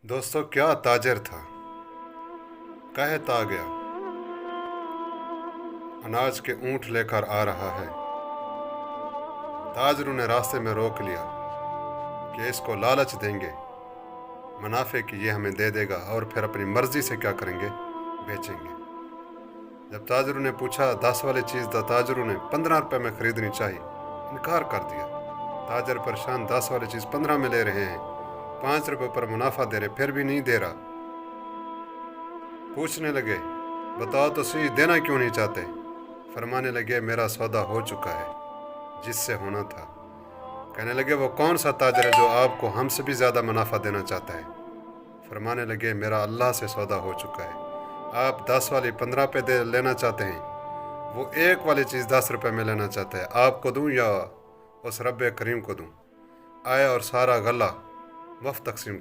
दोस्तों, क्या ताजर था। कहता गया, अनाज के ऊंट लेकर आ रहा है। ताजरों ने रास्ते में रोक लिया कि इसको लालच देंगे मुनाफे की, ये हमें दे देगा और फिर अपनी मर्जी से क्या करेंगे, बेचेंगे। जब ताजरों ने पूछा 10 वाली चीज़ तो ताजरों ने 15 रुपये में खरीदनी चाहिए, इनकार कर दिया। ताजर परेशान, 10 वाली चीज़ 15 में ले रहे हैं, 5 रुपये पर मुनाफा दे रहे, फिर भी नहीं दे रहा। पूछने लगे, बताओ तो सही, देना क्यों नहीं चाहते। फरमाने लगे, मेरा सौदा हो चुका है जिससे होना था। कहने लगे, वो कौन सा ताजर है जो आपको हमसे भी ज़्यादा मुनाफा देना चाहता है। फरमाने लगे, मेरा अल्लाह से सौदा हो चुका है। आप 10 वाली 15 पे दे लेना चाहते हैं, वो एक वाली चीज़ 10 रुपये में लेना चाहता है। आपको दूं या उस रब्बे करीम को दूं। आए और सारा गला मुफ्त तकसीम